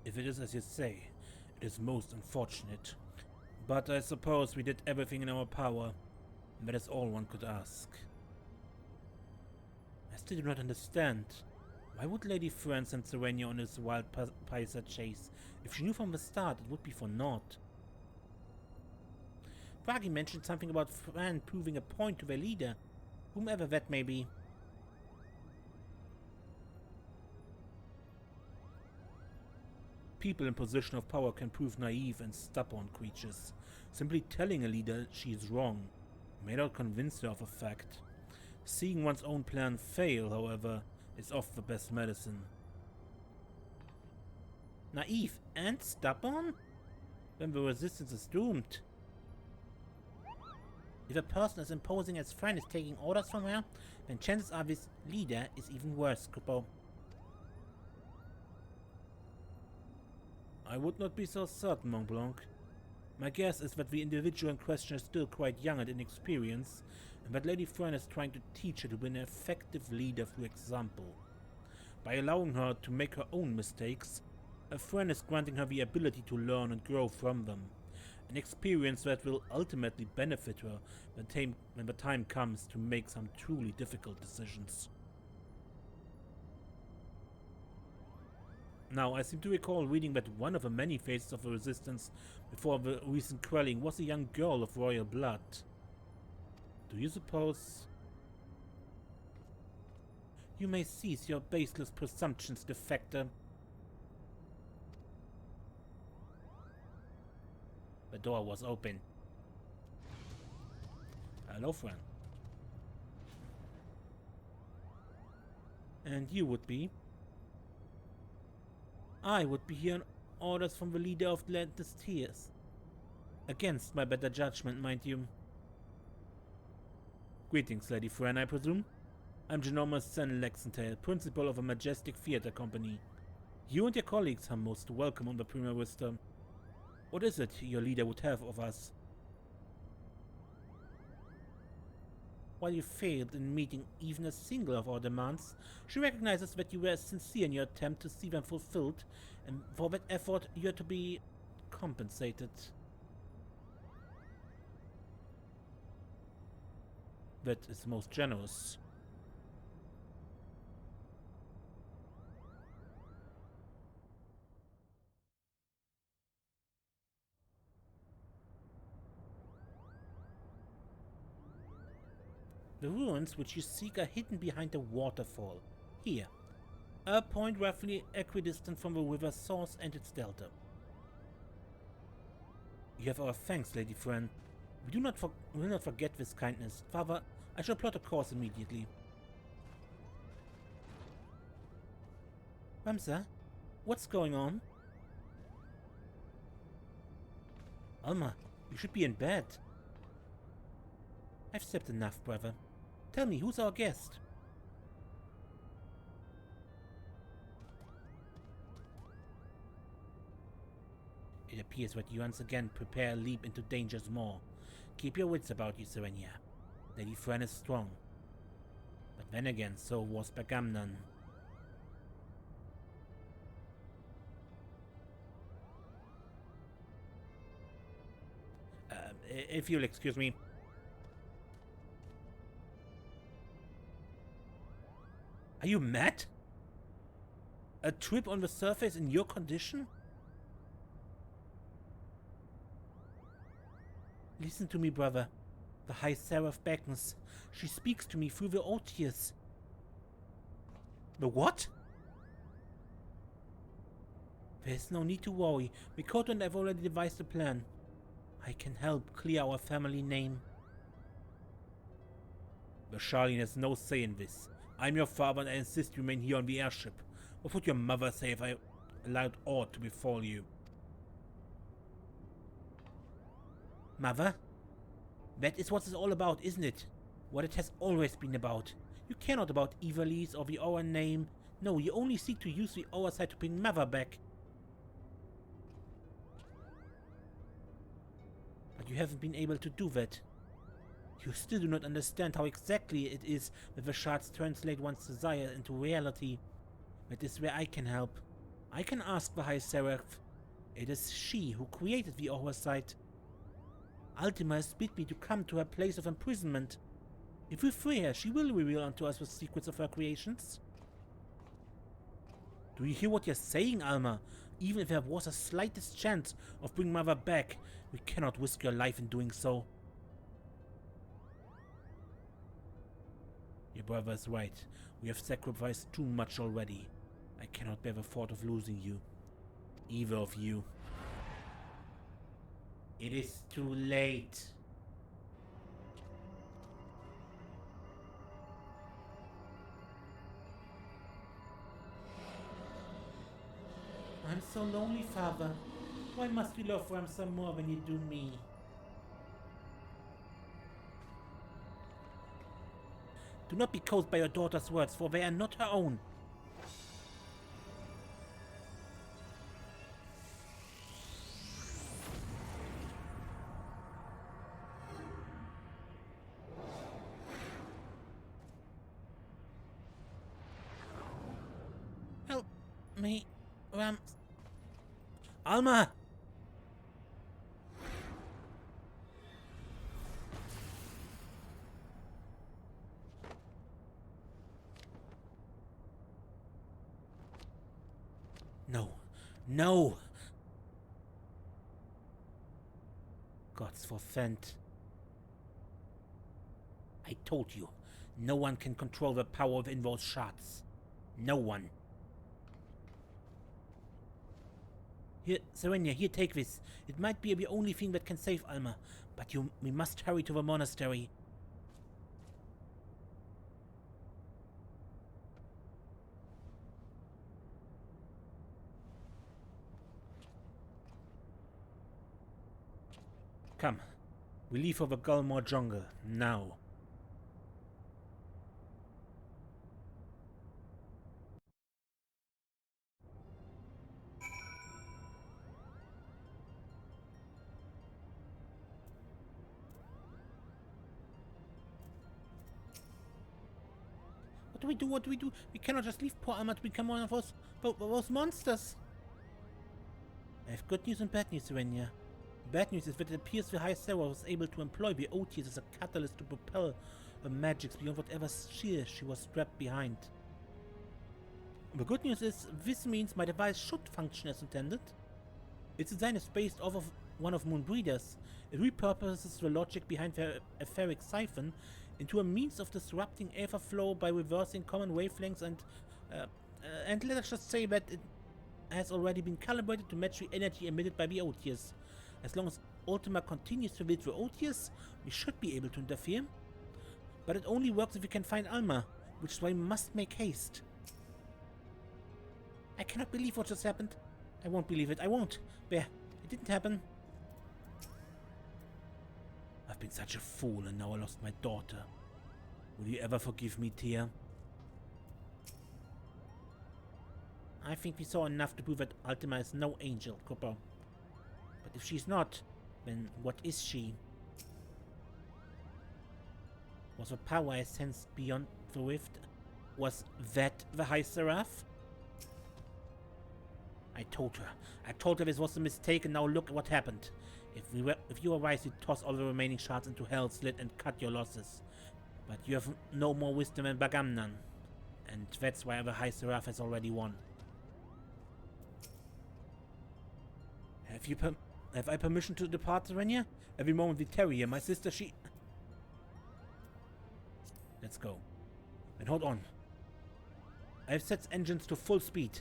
If it is as you say, it is most unfortunate. But I suppose we did everything in our power, and that is all one could ask. I still do not understand. Why would Lady Fran send Serenia on this wild Paisa chase? If she knew from the start, it would be for naught. Bragi mentioned something about Fran proving a point to their leader, whomever that may be. People in position of power can prove naive and stubborn creatures. Simply telling a leader she is wrong may not convince her of a fact. Seeing one's own plan fail, however, is oft the best medicine. Naive and stubborn? Then the resistance is doomed. If a person as imposing as Fran is taking orders from her, then chances are this leader is even worse, Kupo. I would not be so certain, Mont Blanc. My guess is that the individual in question is still quite young and inexperienced, and that Lady Fran is trying to teach her to be an effective leader through example. By allowing her to make her own mistakes, a friend is granting her the ability to learn and grow from them, an experience that will ultimately benefit her when the time comes to make some truly difficult decisions. Now, I seem to recall reading that one of the many faces of the resistance before the recent quelling was a young girl of royal blood. Do you suppose... You may cease your baseless presumptions, defector. The door was open. Hello, Fran. And you would be? I would be here on orders from the leader of Atlantis Tears. Against my better judgment, mind you. Greetings, Lady Fran, I presume? I'm Genoma's son Lexentale, principal of a majestic theater company. You and your colleagues are most welcome on the Prima Vista. What is it your leader would have of us? While you failed in meeting even a single of our demands, she recognizes that you were sincere in your attempt to see them fulfilled, and for that effort you are to be compensated. That is most generous. The ruins which you seek are hidden behind a waterfall. Here. A point roughly equidistant from the river's source and its delta. You have our thanks, Lady Fran. We will not forget this kindness. Father, I shall plot a course immediately. Ramsa, what's going on? Alma, you should be in bed. I've slept enough, brother. Tell me, who's our guest? It appears that you once again prepare a leap into dangers more. Keep your wits about you, Serenia. Lady Fran is strong. But then again, so was Bagamnan. If you'll excuse me. Are you mad? A trip on the surface in your condition? Listen to me, brother. The High Seraph beckons. She speaks to me through the Otius. The what? There is no need to worry. Mikoto and I have already devised a plan. I can help clear our family name. The Charlene has no say in this. I'm your father and I insist you remain here on the airship. What would your mother say if I allowed aught to befall you? Mother? That is what it's all about, isn't it? What it has always been about. You care not about Ivalice or the Aura name. No, you only seek to use the Aura side to bring Mother back. But you haven't been able to do that. You still do not understand how exactly it is that the shards translate one's desire into reality. That is where I can help. I can ask the High Seraph. It is she who created the oversight. Ultima has bid me to come to her place of imprisonment. If we free her, she will reveal unto us the secrets of her creations. Do you hear what you're saying, Alma? Even if there was a slightest chance of bringing Mother back, we cannot risk your life in doing so. Your brother is right. We have sacrificed too much already. I cannot bear the thought of losing you. Either of you. It is too late. I'm so lonely, Father. Why must you love Ramsa more than you do me? Do not be cowed by your daughter's words, for they are not her own. Help me, Alma! No. No! Gods forfend. I told you, no one can control the power within those shards. No one. Here, Serenia, here, take this. It might be the only thing that can save Alma, but we must hurry to the monastery. Come, we leave for the Gulmore jungle, now. What do we do? What do we do? We cannot just leave poor Alma to become one of those monsters. I have good news and bad news, Serenia. Bad news is that it appears the High Seraph was able to employ the OTs as a catalyst to propel her magics beyond whatever sphere she was strapped behind. The good news is this means my device should function as intended. Its design is based off of one of Moonbreeder's. It repurposes the logic behind the etheric siphon into a means of disrupting aether flow by reversing common wavelengths and let us just say that it has already been calibrated to match the energy emitted by the OTS. As long as Ultima continues to build the OTS, we should be able to interfere. But it only works if we can find Alma, which is why we must make haste. I cannot believe what just happened. I won't believe it. I won't. There. It didn't happen. I've been such a fool and now I lost my daughter. Will you ever forgive me, Tia? I think we saw enough to prove that Ultima is no angel, Cooper. But if she's not, then what is she? Was the power I sensed beyond the rift? Was that the High Seraph? I told her this was a mistake, and now look at what happened. If you were wise, you'd toss all the remaining shards into Hell's Slit and cut your losses. But you have no more wisdom than Bagamnan. And that's why the High Seraph has already won. Have I permission to depart, Serenia? Every moment we tarry here, my sister, she... Let's go. And hold on. I have set engines to full speed.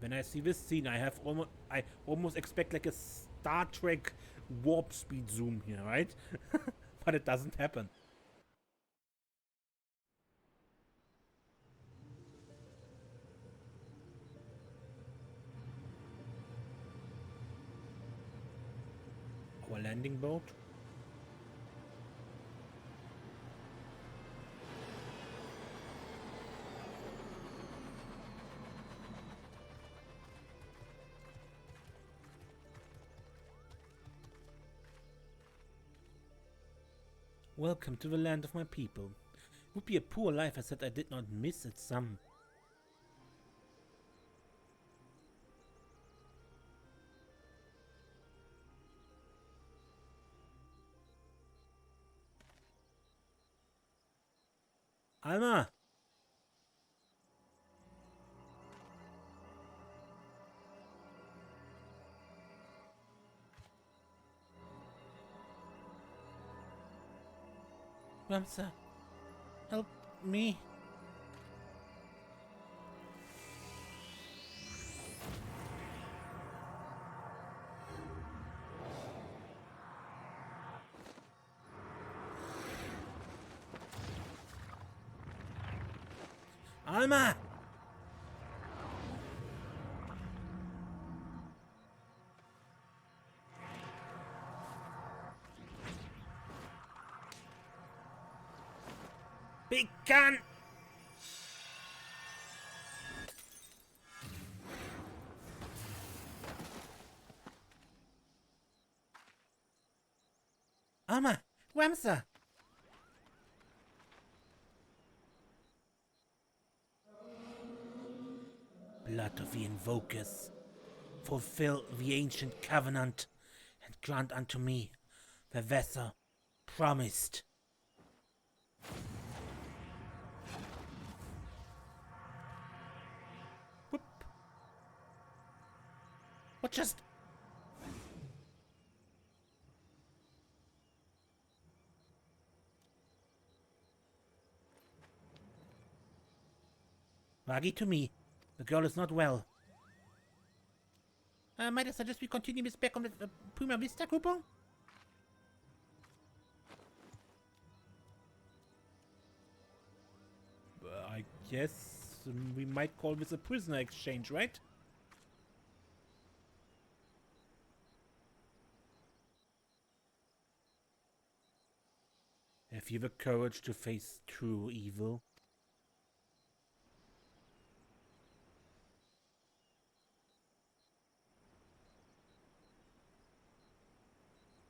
When I see this scene, I almost expect like a Star Trek warp speed zoom here, right? But it doesn't happen. Our landing boat. Welcome to the land of my people. It would be a poor life I said I did not miss it some. Alma! Ramsa, help me. Alma! Big gun! Alma! Ramsa! Blood of the invokers, fulfill the ancient covenant and grant unto me the vessel promised. Whoop. What just... Ragi to me. The girl is not well. Might I suggest we continue this back on the Prima Vista coupon? I guess we might call this a prisoner exchange, right? Have you the courage to face true evil?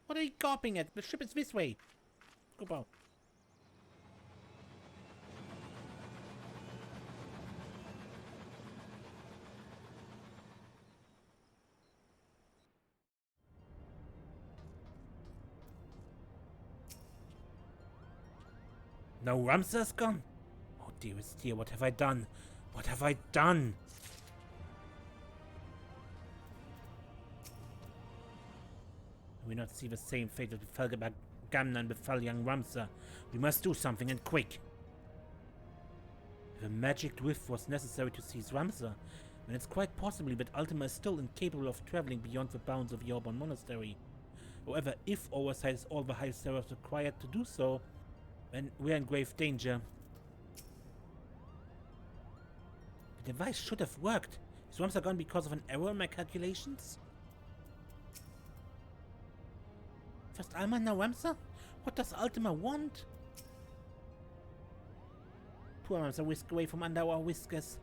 What are you gawping at? The ship is this way. Go out. No, Ramsa's gone. Oh dearest dear, what have I done? What have I done? We not see the same fate that befell Gamna and befell young Ramsa. We must do something, and quick. If a magic whiff was necessary to seize Ramsa, then it's quite possible that Ultima is still incapable of traveling beyond the bounds of the Orbonne Monastery. However, if oversight is all the high seraph required to do so, then we're in grave danger. The device should have worked. Is Ramsa gone because of an error in my calculations? First Alma, now Ramsa? What does Ultima want? Poor Ramsa whisked away from under our whiskers.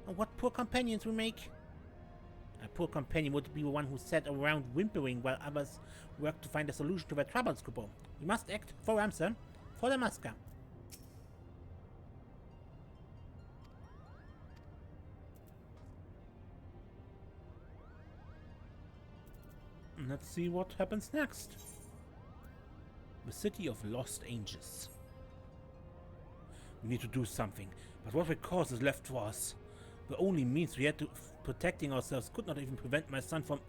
And what poor companions we make. A poor companion would be the one who sat around whimpering while others worked to find a solution to their troubles, Kupo. We must act for Ramsa, for the Masker. Let's see what happens next. The City of Lost Angels. We need to do something, but what recourse is left for us? The only means we had to protecting ourselves could not even prevent my son from...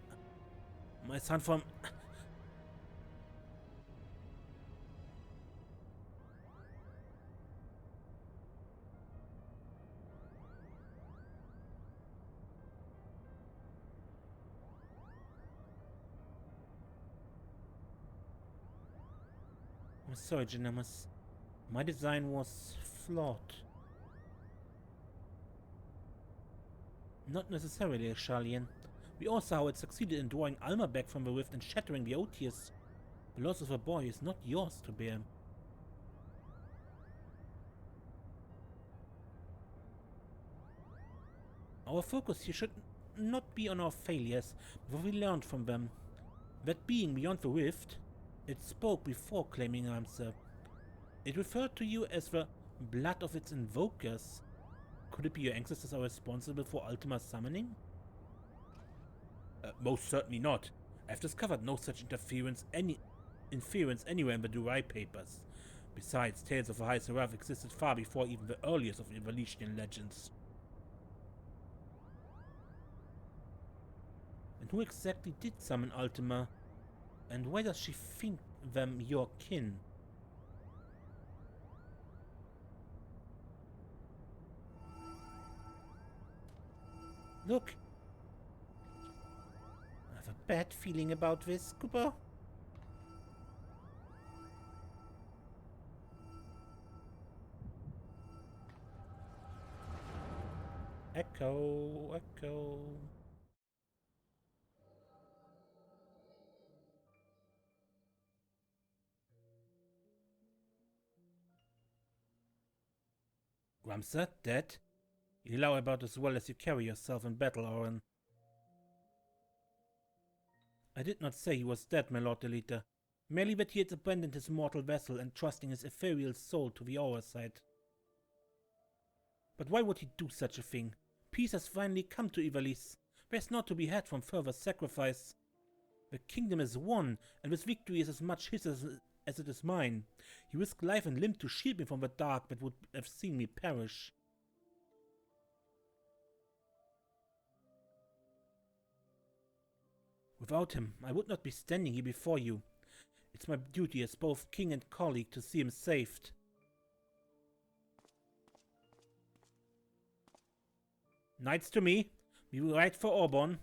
I'm sorry, Genemus. My design was flawed. Not necessarily, Charlian. We all saw how it succeeded in drawing Alma back from the rift and shattering the Otius. The loss of a boy is not yours to bear. Our focus here should not be on our failures, but we learned from them. That being beyond the rift, it spoke before claiming answer. It referred to you as the blood of its invokers. Could it be your ancestors are responsible for Ultima's summoning? Most certainly not. I've discovered no such inference anywhere in the Durai papers. Besides, tales of a High Seraph existed far before even the earliest of Ivalician legends. And who exactly did summon Ultima? And why does she think them your kin? Look! I have a bad feeling about this, Cooper. Echo, echo. Ramsar, dead? You lie about as well as you carry yourself in battle, Oren. I did not say he was dead, my lord Delita. Merely that he had abandoned his mortal vessel and trusting his ethereal soul to the oversight. But why would he do such a thing? Peace has finally come to Ivalice. There's not to be had from further sacrifice. The kingdom is won, and this victory is as much his as it is mine. He risked life and limb to shield me from the dark that would have seen me perish. Without him, I would not be standing here before you. It's my duty as both king and colleague to see him saved. Knights to me. We will ride for Orbonne.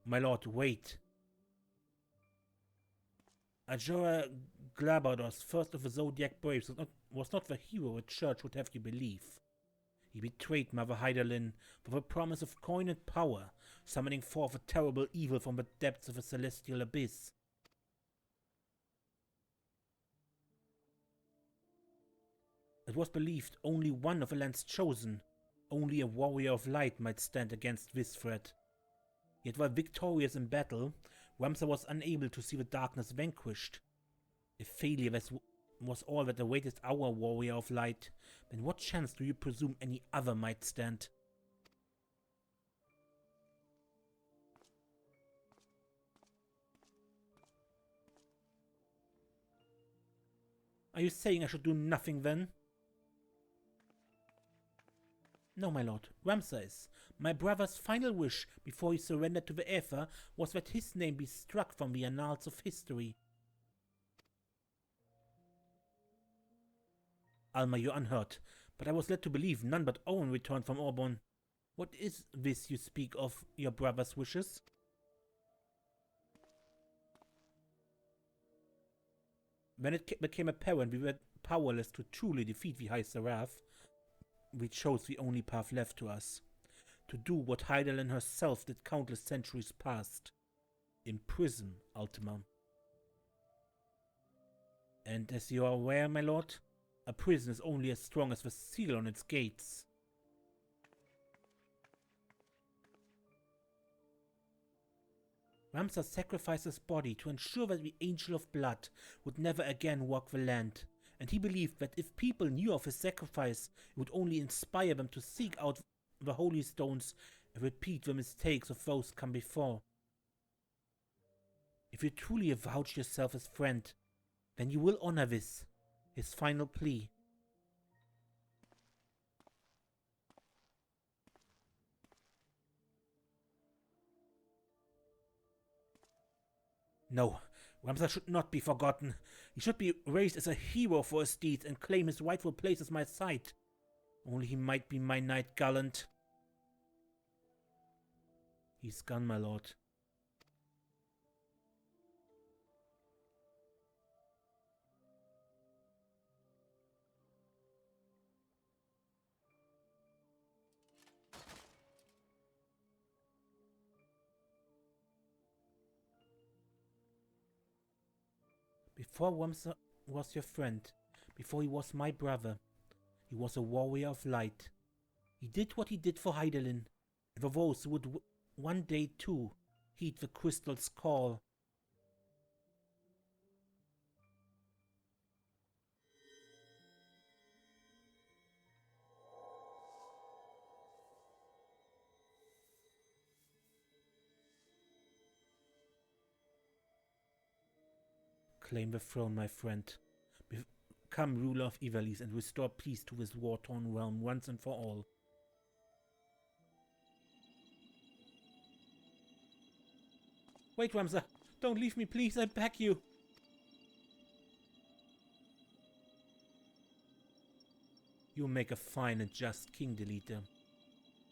My lord, wait. Ajora Glabados, first of the Zodiac Braves, was not the hero a church would have you believe. He betrayed Mother Hydaelyn for the promise of coin and power, summoning forth a terrible evil from the depths of a celestial abyss. It was believed only one of the land's chosen, only a warrior of light might stand against this threat. Yet while victorious in battle, Ramsar was unable to see the darkness vanquished. If failure was all that awaited our warrior of light, then what chance do you presume any other might stand? Are you saying I should do nothing then? No, my lord, Ramsar is. My brother's final wish before he surrendered to the Aether was that his name be struck from the annals of history. Alma, you're unhurt, but I was led to believe none but Owen returned from Orbonne. What is this you speak of, your brother's wishes? When it became apparent we were powerless to truly defeat the High Seraph, we chose the only path left to us. To do what Hydaelyn herself did countless centuries past. Imprison Ultima. And as you are aware, my lord, a prison is only as strong as the seal on its gates. Ramsar sacrificed his body to ensure that the Angel of Blood would never again walk the land, and he believed that if people knew of his sacrifice, it would only inspire them to seek out the holy stones and repeat the mistakes of those come before. If you truly avouch yourself his friend, then you will honor this, his final plea. No, Ramsar should not be forgotten. He should be raised as a hero for his deeds and claim his rightful place as my side. Only he might be my knight gallant. He's gone, my lord. Before Ramsar was your friend, before he was my brother, he was a warrior of light. He did what he did for Hydaelyn, and for those who would one day too heed the crystal's call. Claim the throne, my friend. Become ruler of Ivalice and restore peace to this war-torn realm once and for all. Wait, Ramza! Don't leave me, please, I beg you! You make a fine and just king, Deleter.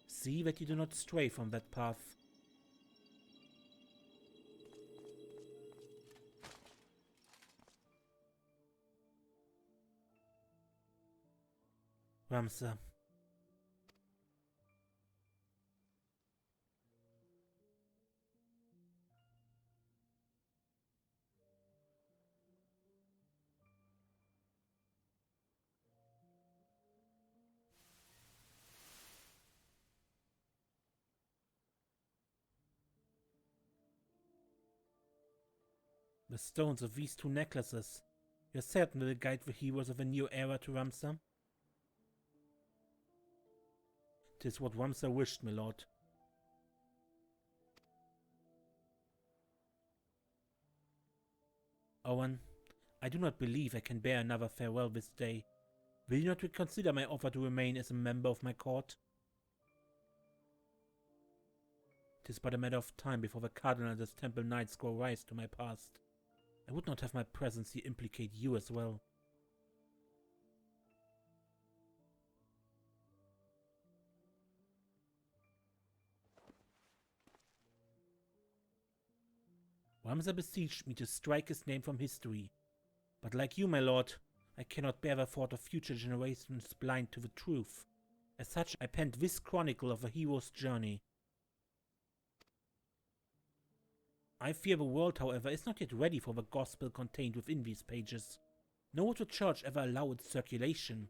See that you do not stray from that path. Ramza. The stones of these two necklaces. You're certain will guide the heroes of a new era to Ramza? 'Tis what Ramza wished, my lord. Owen, I do not believe I can bear another farewell this day. Will you not reconsider my offer to remain as a member of my court? 'Tis but a matter of time before the Cardinal and his Temple Knights grow wise to my past. I would not have my presence here implicate you as well. Ramza besieged me to strike his name from history, but like you, my lord, I cannot bear the thought of future generations blind to the truth. As such, I penned this chronicle of a hero's journey. I fear the world, however, is not yet ready for the gospel contained within these pages, nor would the church ever allow its circulation.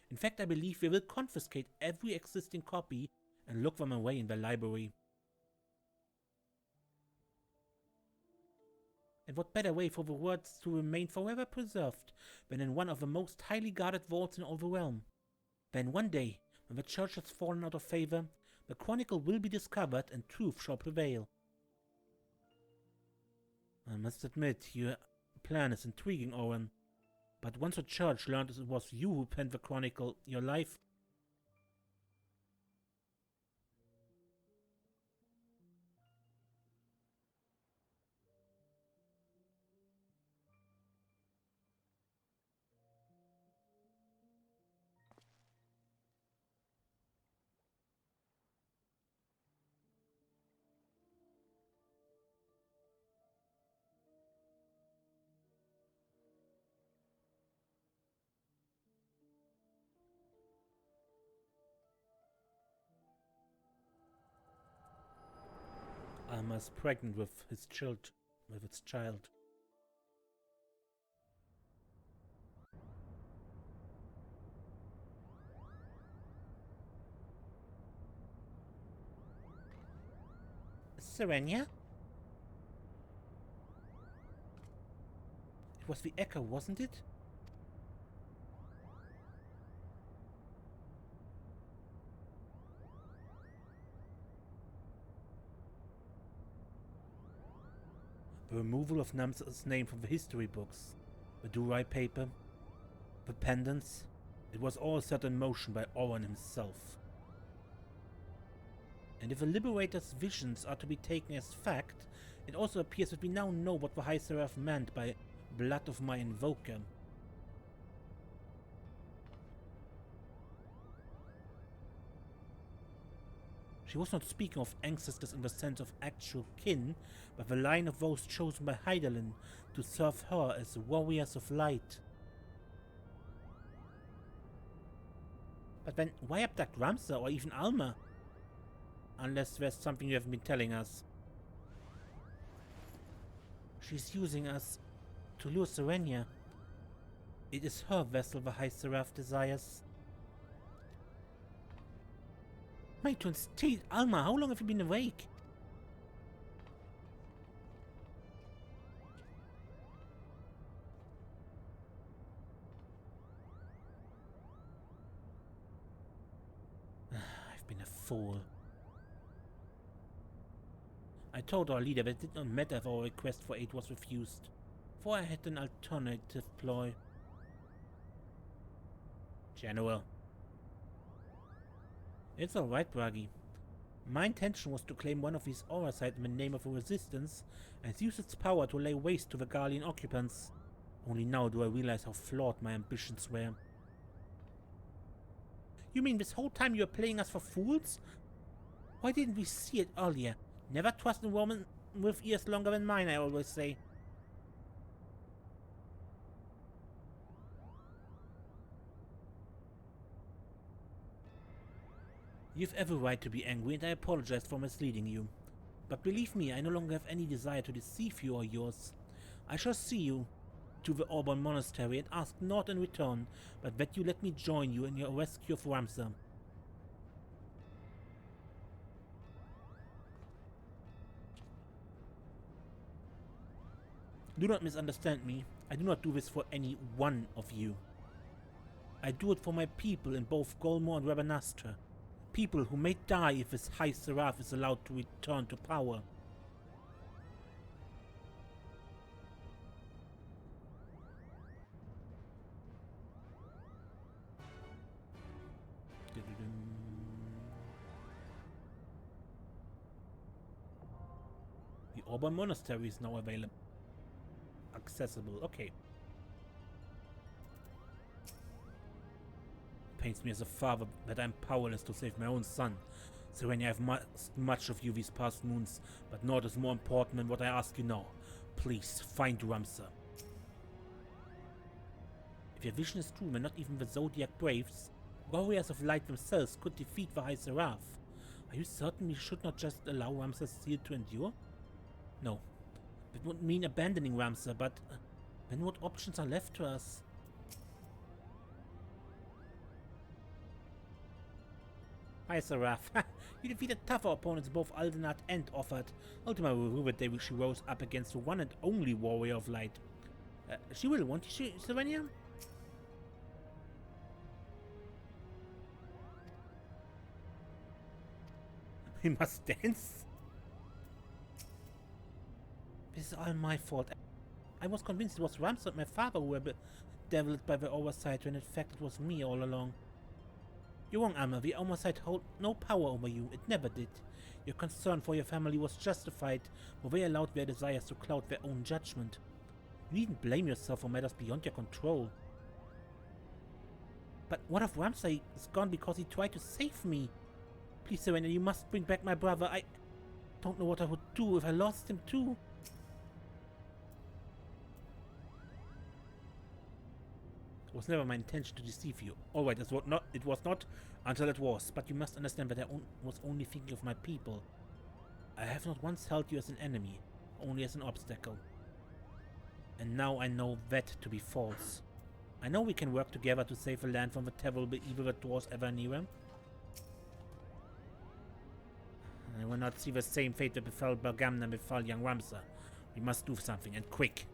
In fact, I believe they will confiscate every existing copy and lock them away in their library. And what better way for the words to remain forever preserved than in one of the most highly guarded vaults in all the realm? Then one day, when the church has fallen out of favor, the chronicle will be discovered and truth shall prevail. I must admit, your plan is intriguing, Owen. But once the church learned it was you who penned the chronicle, your life... Alma is pregnant with its child. Serenia? It was the echo, wasn't it? The removal of Namsa's name from the history books, the do-right paper, the pendants, it was all set in motion by Orbonne himself. And if the Liberator's visions are to be taken as fact, it also appears that we now know what the High Seraph meant by blood of my invoker. She was not speaking of ancestors in the sense of actual kin, but the line of those chosen by Hydaelyn to serve her as warriors of light. But then, why abduct Ramza or even Alma? Unless there's something you haven't been telling us. She's using us to lure Serenia. It is her vessel the High Seraph desires. My twin's teeth, Alma, how long have you been awake? I've been a fool. I told our leader that it did not matter if our request for aid was refused. For I had an alternative ploy. General. It's alright, Bragi. My intention was to claim one of these aura sites in the name of the resistance and use its power to lay waste to the Garlean occupants. Only now do I realize how flawed my ambitions were. You mean this whole time you were playing us for fools? Why didn't we see it earlier? Never trust a woman with ears longer than mine, I always say. You've every right to be angry, and I apologize for misleading you. But believe me, I no longer have any desire to deceive you or yours. I shall see you to the Orbonne Monastery and ask naught in return, but that you let me join you in your rescue of Ramsar. Do not misunderstand me. I do not do this for any one of you. I do it for my people in both Golmor and Rabanastre. People who may die if this High Seraph is allowed to return to power. The Orbonne Monastery is now available. Accessible, okay. Pains me as a father that I'm powerless to save my own son. Serenia, I've much of you these past moons, but naught is more important than what I ask you now. Please, find Ramsar. If your vision is true, then not even the Zodiac Braves, warriors of light themselves, could defeat the High Seraph. Are you certain we should not just allow Ramsar's seal to endure? No. It would mean abandoning Ramsar, but then what options are left to us? High Seraph. You defeated tougher opponents both Aldenat and Offert. Ultima will rue the day she rose up against the one and only warrior of light. She will, won't she, Serenia? We must dance? This is all my fault. I was convinced it was Ramsar and my father who were bedeviled by the oversight, when in fact it was me all along. You're wrong, Alma. The oversight held no power over you. It never did. Your concern for your family was justified, for they allowed their desires to cloud their own judgment. You needn't blame yourself for matters beyond your control. But what if Ramsar is gone because he tried to save me? Please, Serena, you must bring back my brother. I don't know what I would do if I lost him too. It was never my intention to deceive you. Alright, it was not until it was, but you must understand that I was only thinking of my people. I have not once held you as an enemy, only as an obstacle. And now I know that to be false. I know we can work together to save the land from the terrible evil that draws ever nearer. I will not see the same fate that befell Bergamna and befell young Ramsar. We must do something, and quick.